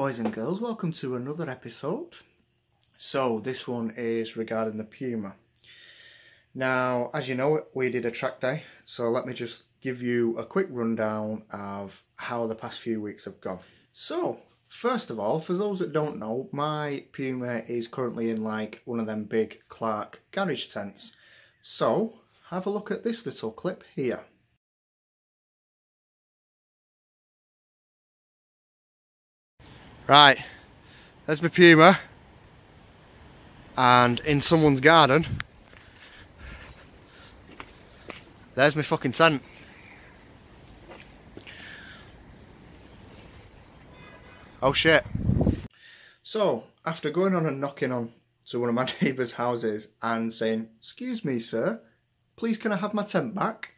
boys and girls, welcome to another episode. So this one is regarding the Puma. Now, as you know, we did a track day, so let me just give you a quick rundown of how the past few weeks have gone. So, first of all, for those that don't know, my Puma is currently in like one of them big Clark garage tents. So, have a look at this little clip here. Right, there's my Puma, and in someone's garden, there's my fucking tent. Oh shit. So, after going on and knocking on to one of my neighbours' houses and saying, "Excuse me sir, please can I have my tent back?"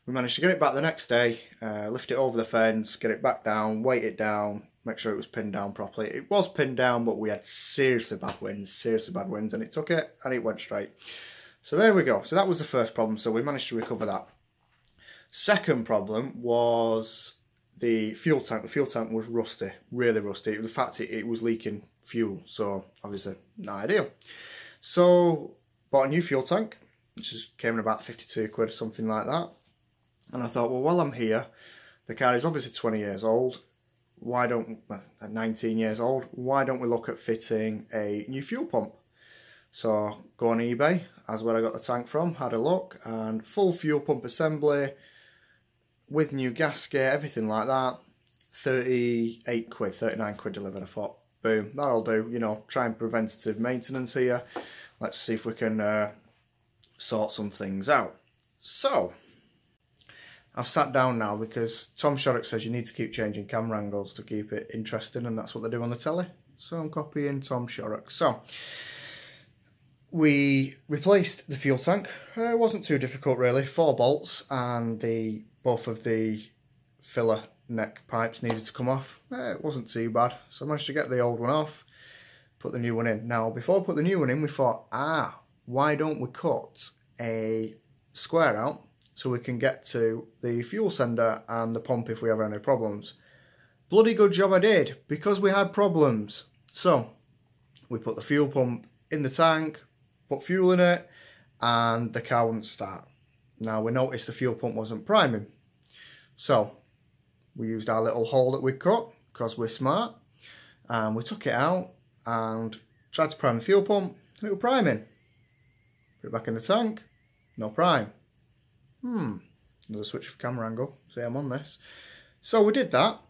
We managed to get it back the next day, lift it over the fence, get it back down, weight it down, make sure it was pinned down properly. It was pinned down, but we had seriously bad winds, and it took it and it went straight. So there we go. So that was the first problem, so we managed to recover that. Second problem was the fuel tank. The fuel tank was rusty, really rusty. In fact, it was leaking fuel, so obviously not ideal. So bought a new fuel tank, which came in about 52 quid or something like that. And I thought, well, while I'm here, the car is obviously 20 years old. Why don't, 19 years old, why don't we look at fitting a new fuel pump? So go on eBay, that's where I got the tank from, had a look, and full fuel pump assembly with new gasket, everything like that, 38 quid, 39 quid delivered. I thought, boom, that'll do, you know, trying preventative maintenance here. Let's see if we can sort some things out. So, I've sat down now because Tom Shoddock says you need to keep changing camera angles to keep it interesting, and that's what they do on the telly. So I'm copying Tom Shoddock. So we replaced the fuel tank. It wasn't too difficult really. 4 bolts and both of the filler neck pipes needed to come off. It wasn't too bad. So I managed to get the old one off, put the new one in. Now before I put the new one in, we thought, why don't we cut a square out so we can get to the fuel sender and the pump if we have any problems. Bloody good job I did, because we had problems. So, we put the fuel pump in the tank, put fuel in it, and the car wouldn't start. Now, we noticed the fuel pump wasn't priming. So, we used our little hole that we cut, because we're smart, and we took it out and tried to prime the fuel pump, and it was priming. Put it back in the tank, no prime. Another switch of camera angle. See, I'm on this. So we did that,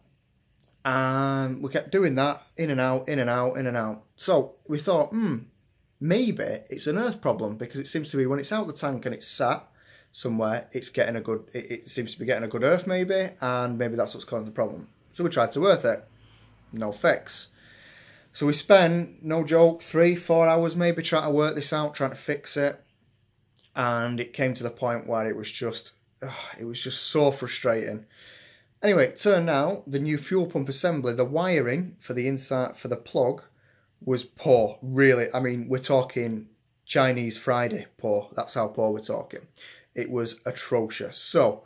and we kept doing that, in and out, in and out, in and out. So we thought, maybe it's an earth problem, because it seems to be when it's out the tank and it's sat somewhere, it's getting a good, it seems to be getting a good earth maybe, and maybe that's what's causing the problem. So we tried to earth it. No fix. So we spent, no joke, 3-4 hours maybe trying to work this out, trying to fix it. And it came to the point where it was just so frustrating. Anyway, it turned out the new fuel pump assembly, the wiring for the inside, for the plug, was poor, really. I mean, we're talking Chinese Friday poor. That's how poor we're talking. It was atrocious. So,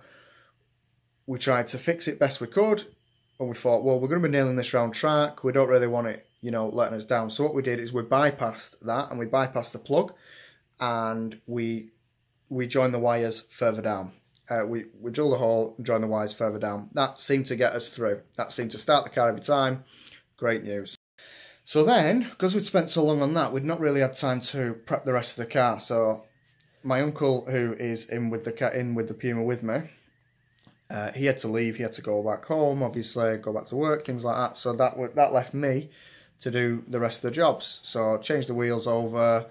we tried to fix it best we could, and we thought, well, we're going to be nailing this round track. We don't really want it, you know, letting us down. So what we did is we bypassed that, and we bypassed the plug, and we joined the wires further down. We drilled the hole and joined the wires further down. That seemed to get us through. That seemed to start the car every time. Great news. So then, because we'd spent so long on that, we'd not really had time to prep the rest of the car. So my uncle, who is in with the Puma with me, he had to leave. He had to go back home, obviously, go back to work, things like that. So that left me to do the rest of the jobs. So change the wheels over,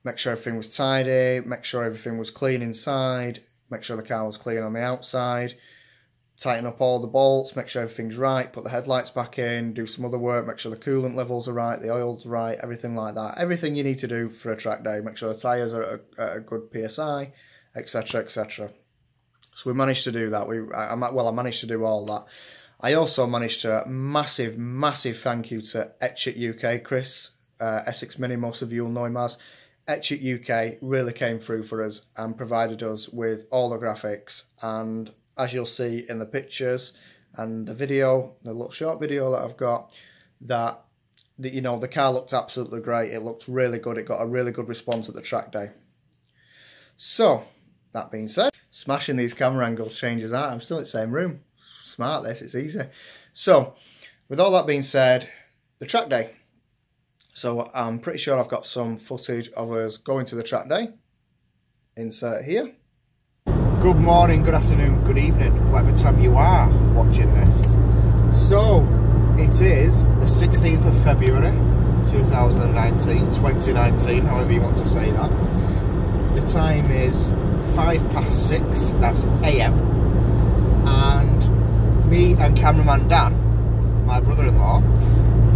make sure everything was tidy, make sure everything was clean inside, make sure the car was clean on the outside, tighten up all the bolts, make sure everything's right, put the headlights back in, do some other work, make sure the coolant levels are right, the oil's right, everything like that. Everything you need to do for a track day, make sure the tyres are at a good PSI, etc, etc. So we managed to do that. I managed to do all that. I also managed to, massive thank you to Etchit UK, Chris, Essex Mini, most of you will know him as. Etchit UK really came through for us and provided us with all the graphics, and as you'll see in the pictures and the video, the little short video that I've got, that you know, the car looked absolutely great. It looked really good. It got a really good response at the track day. So, that being said, smashing these camera angles changes that. I'm still in the same room. Smart this, it's easy. So, with all that being said, the track day. So, I'm pretty sure I've got some footage of us going to the track day. Insert here. Good morning, good afternoon, good evening, whatever time you are watching this. So, it is the 16th of February 2019, however you want to say that. The time is 6:05, that's AM, and me and cameraman Dan, my brother-in-law,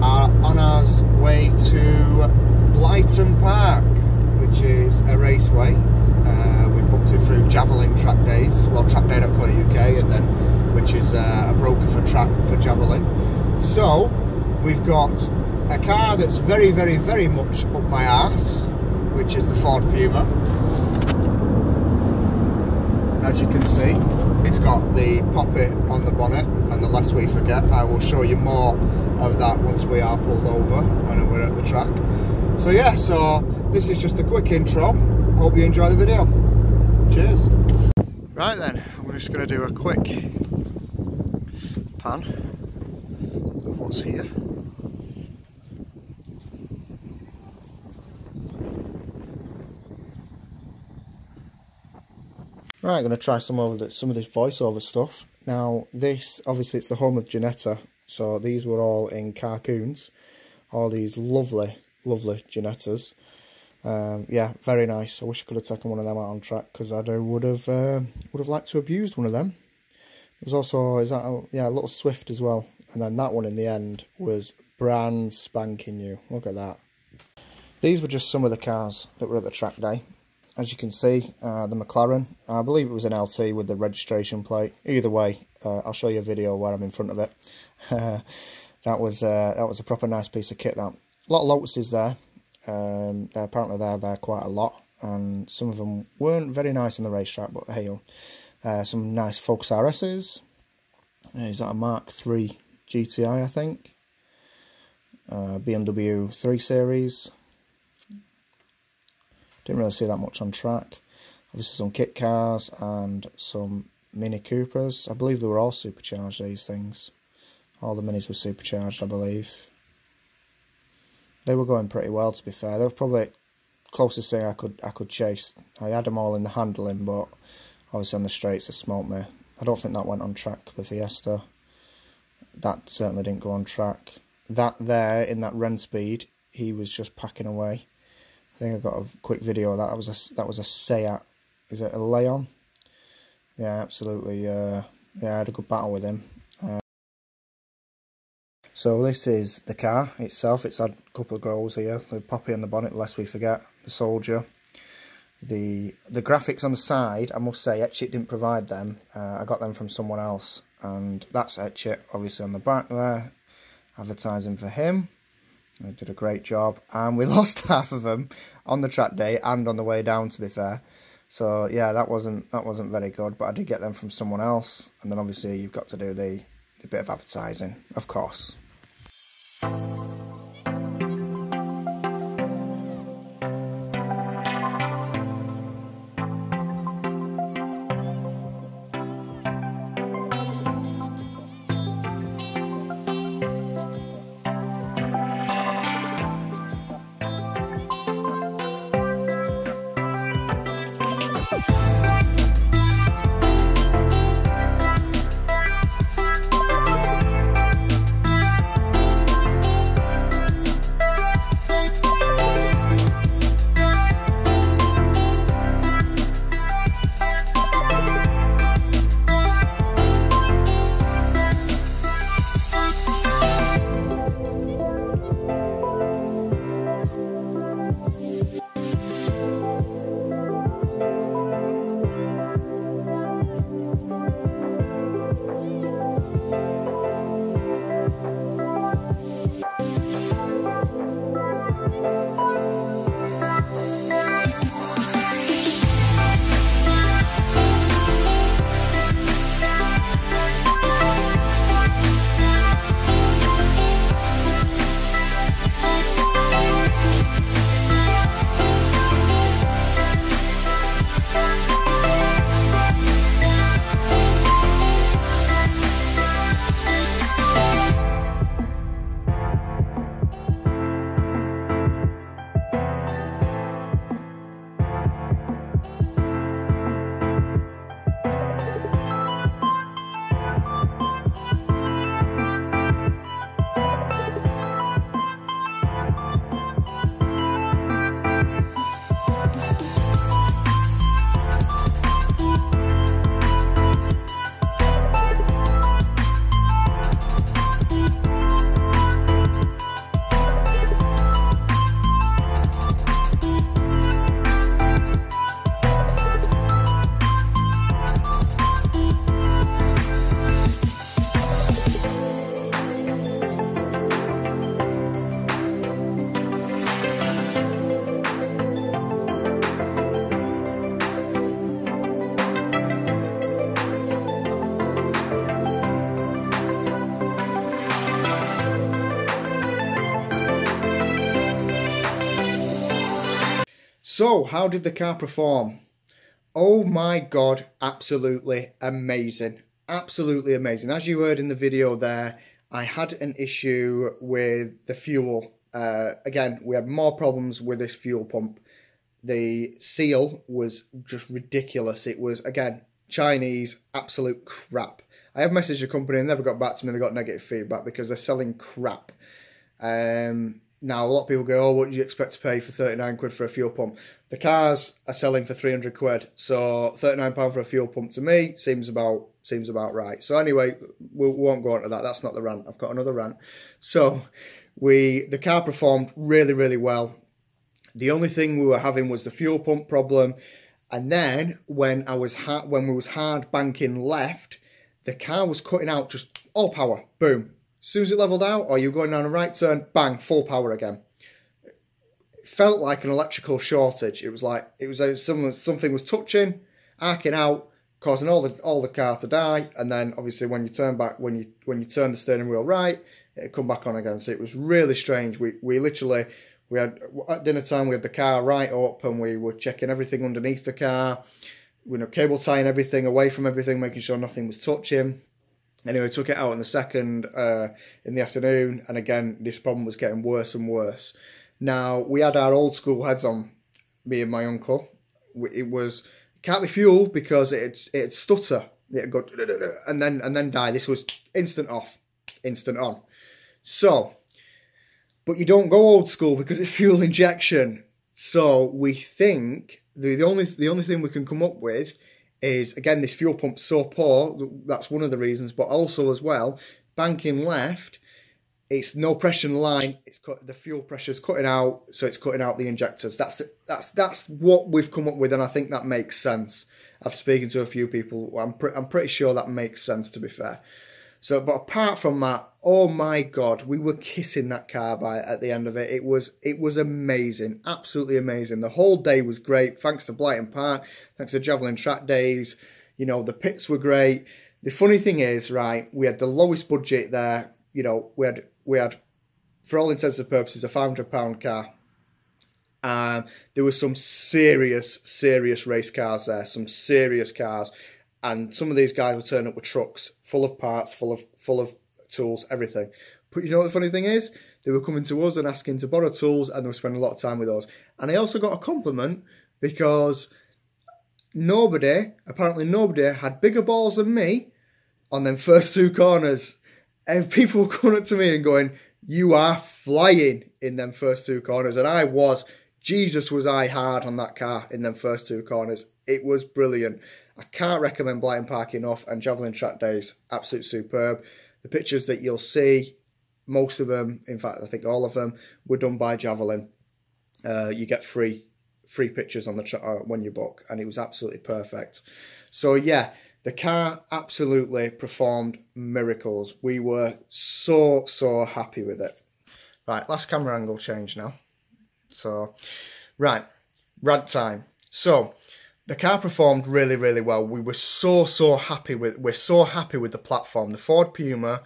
are on our way to Blyton Park, which is a raceway. We booked it through Javelin Track Days, well, trackday.co.uk, and then which is a broker for Javelin. So we've got a car that's very, very, very much up my arse, which is the Ford Puma. As you can see, it's got the poppy on the bonnet, and the lest we forget, I will show you more of that once we are pulled over and we're at the track. So yeah, so this is just a quick intro. Hope you enjoy the video. Cheers. Right then, I'm just going to do a quick pan of what's here. Right, I'm going to try some of this voiceover stuff. Now, this, obviously, it's the home of Ginetta, so these were all in carcoons. All these lovely, lovely Ginettas. Yeah, very nice. I wish I could have taken one of them out on track, because I would have liked to have used one of them. There's also, a little Swift as well, and then that one in the end was brand spanking new. Look at that. These were just some of the cars that were at the track day. As you can see, the McLaren, I believe it was an LT with the registration plate. Either way, I'll show you a video where I'm in front of it. that was a proper nice piece of kit. That, a lot of Lotuses there. Apparently they're there quite a lot, and some of them weren't very nice on the racetrack, but hey, some nice Focus RS's. Is that a Mark III GTI, I think? BMW 3 Series. Didn't really see that much on track. Obviously some kit cars and some Mini Coopers. I believe they were all supercharged, these things. All the Minis were supercharged, I believe. They were going pretty well, to be fair. They were probably the closest thing I could chase. I had them all in the handling, but obviously on the straights they smoked me. I don't think that went on track, the Fiesta. That certainly didn't go on track. That there, in that Ren Speed, he was just packing away. I think I got a quick video of that. That was a Seat. Is it a Leon? Yeah, absolutely. Yeah, I had a good battle with him. So this is the car itself. It's had a couple of goals here. The poppy on the bonnet, lest we forget. The Soldier. The graphics on the side, I must say, Etchit didn't provide them. I got them from someone else. And that's Etchit, obviously, on the back there. Advertising for him. They did a great job, and we lost half of them on the track day and on the way down, to be fair. So yeah, that wasn't very good, but I did get them from someone else. And then obviously you've got to do the bit of advertising, of course. So, how did the car perform? Oh my God, absolutely amazing. Absolutely amazing. As you heard in the video there, I had an issue with the fuel. Again, we had more problems with this fuel pump. The seal was just ridiculous. It was, again, Chinese, absolute crap. I have messaged the company and never got back to me. They got negative feedback because they're selling crap. Now, a lot of people go, oh, what do you expect to pay for 39 quid for a fuel pump? The cars are selling for 300 quid. So £39 for a fuel pump to me seems about right. So anyway, we won't go on to that. That's not the rant. I've got another rant. So the car performed really, really well. The only thing we were having was the fuel pump problem. And then when we was hard banking left, the car was cutting out just all power. Boom. As soon as it levelled out, or you were going down a right turn, bang, full power again. It felt like an electrical shortage. It was like something was touching, arcing out, causing all the car to die, and then obviously when you turn back, when you turn the steering wheel right, it'd come back on again. So it was really strange. We had at dinner time we had the car right up, and we were checking everything underneath the car. We were cable tying everything away from everything, making sure nothing was touching. Anyway, took it out in the second in the afternoon, and again, this problem was getting worse and worse. Now, we had our old school heads on, me and my uncle. It can't be fuel because it'd stutter. It'd go, and then die. This was instant off, instant on. So, but you don't go old school because it's fuel injection. So we think the only thing we can come up with is, again, this fuel pump's so poor, that's one of the reasons, but also as well, banking left, it's no pressure in the line, the fuel pressure's cutting out, so it's cutting out the injectors. That's what we've come up with, and I think that makes sense. I've spoken to a few people, I'm pretty sure that makes sense, to be fair. So, but apart from that, oh my God, we were kissing that car by at the end of it. It was amazing, absolutely amazing. The whole day was great, thanks to Blyton Park, thanks to Javelin Track Days. You know, the pits were great. The funny thing is, right, we had the lowest budget there. You know, we had, for all intents and purposes, a £500 car. There were some serious race cars there, some serious cars. And some of these guys were turning up with trucks full of parts, full of tools, everything. But you know what the funny thing is? They were coming to us and asking to borrow tools, and they were spending a lot of time with us. And I also got a compliment because apparently nobody had bigger balls than me on them first two corners. And people were coming up to me and going, you are flying in them first two corners. And I was, Jesus was I hard on that car in them first two corners. It was brilliant. I can't recommend Blyton Park enough, and Javelin Track Days, absolutely superb. The pictures that you'll see, most of them, in fact, I think all of them, were done by Javelin. You get free pictures on the when you book, and it was absolutely perfect. So yeah, the car absolutely performed miracles. We were so happy with it. Right, last camera angle change now. So, right, rant time. So, the car performed really well. We were so happy with. We're so happy with the platform. The Ford Puma.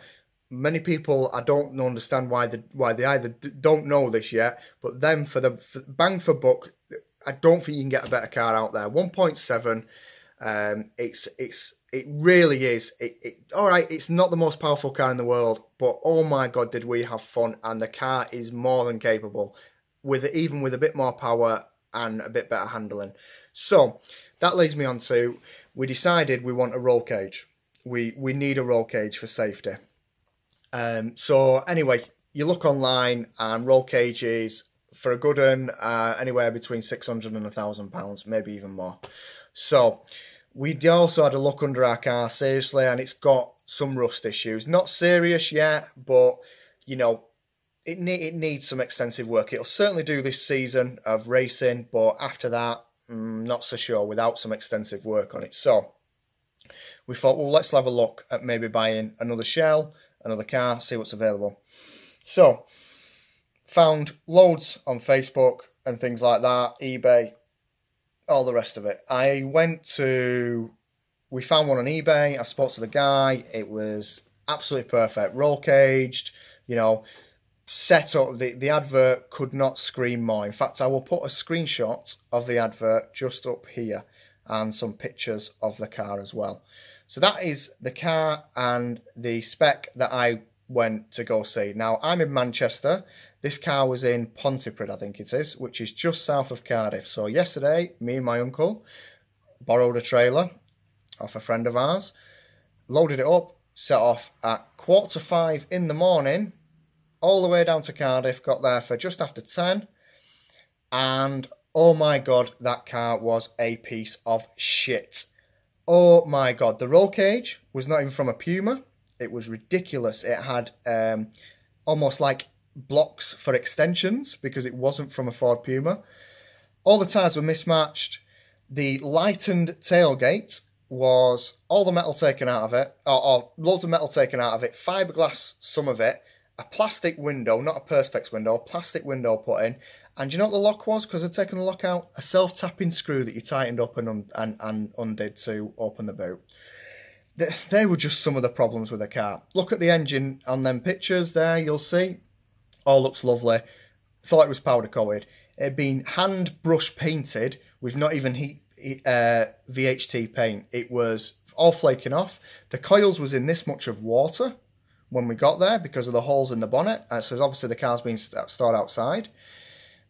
Many people, I don't understand why they either don't know this yet, but then for bang for buck, I don't think you can get a better car out there. 1.7. It really is. All right. It's not the most powerful car in the world, but oh my God, did we have fun! And the car is more than capable, even with a bit more power and a bit better handling. So that leads me on to, we decided we want a roll cage. We need a roll cage for safety. So anyway, you look online and roll cages for a good one, anywhere between £600 and £1,000, maybe even more. So we also had a look under our car, seriously, and it's got some rust issues. Not serious yet, but you know, it needs some extensive work. It'll certainly do this season of racing, but after that, not so sure without some extensive work on it. So we thought, well, let's have a look at maybe buying another shell, another car, see what's available. So found loads on Facebook and things like that, eBay, all the rest of it. We found one on eBay. I spoke to the guy. It was absolutely perfect, roll caged, you know, setup, the advert could not scream more. In fact, I will put a screenshot of the advert just up here and some pictures of the car as well. So that is the car and the spec that I went to go see. Now, I'm in Manchester. This car was in Pontypridd, I think it is, which is just south of Cardiff. So yesterday, me and my uncle borrowed a trailer off a friend of ours, loaded it up, set off at 4:45 in the morning, all the way down to Cardiff, got there for just after 10, and oh my god, that car was a piece of shit. Oh my god, the roll cage was not even from a Puma. It was ridiculous. It had almost like blocks for extensions because it wasn't from a Ford Puma. All the tyres were mismatched. The lightened tailgate was all the metal taken out of it, or loads of metal taken out of it, fiberglass, some of it, a plastic window, not a Perspex window, a plastic window put in. And do you know what the lock was? Because I'd taken the lock out, a self-tapping screw that you tightened up and undid to open the boot. They were just some of the problems with the car. Look at the engine on them pictures there, you'll see. All looks lovely. Thought it was powder coated. It had been hand brush painted with not even VHT paint. It was all flaking off. The coils was in this much of water when we got there because of the holes in the bonnet. So obviously the car's been stored outside.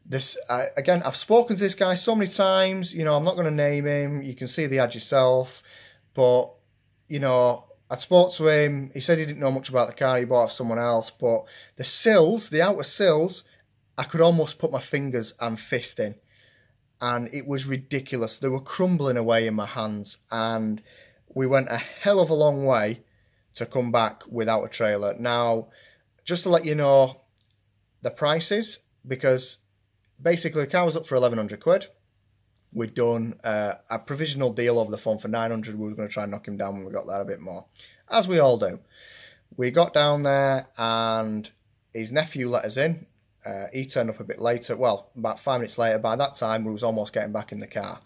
This again, I've spoken to this guy so many times. You know, I'm not going to name him. You can see the ad yourself. But you know, I spoke to him. He said he didn't know much about the car. He bought it off someone else. But the sills, the outer sills, I could almost put my fingers and fist in. And it was ridiculous. They were crumbling away in my hands. And we went a hell of a long way to come back without a trailer. Now, just to let you know the prices, because basically the car was up for 1,100 quid. We'd done a provisional deal over the phone for 900. We were going to try and knock him down when we got there a bit more, as we all do. We got down there and his nephew let us in. He turned up a bit later, well, about 5 minutes later. By that time, we was almost getting back in the car.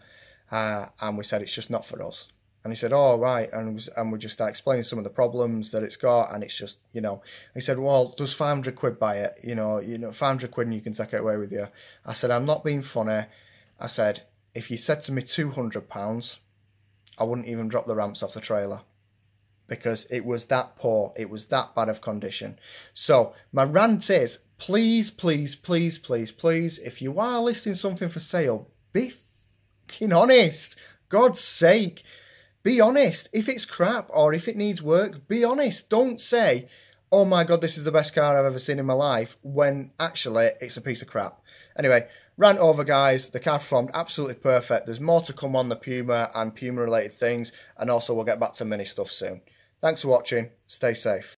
And we said, it's just not for us. And he said, oh, right. And we just started explaining some of the problems that it's got. And it's just, you know, he said, well, does 500 quid buy it? You know, 500 quid and you can take it away with you. I said, I'm not being funny. I said, if you said to me £200, I wouldn't even drop the ramps off the trailer. Because it was that poor. It was that bad of condition. So, my rant is, please, please, please, please, please, if you are listing something for sale, be fucking honest. God's sake. Be honest. If it's crap or if it needs work, be honest. Don't say, oh my God, this is the best car I've ever seen in my life, when actually it's a piece of crap. Anyway, rant over, guys. The car performed absolutely perfect. There's more to come on the Puma and Puma related things. And also we'll get back to mini stuff soon. Thanks for watching. Stay safe.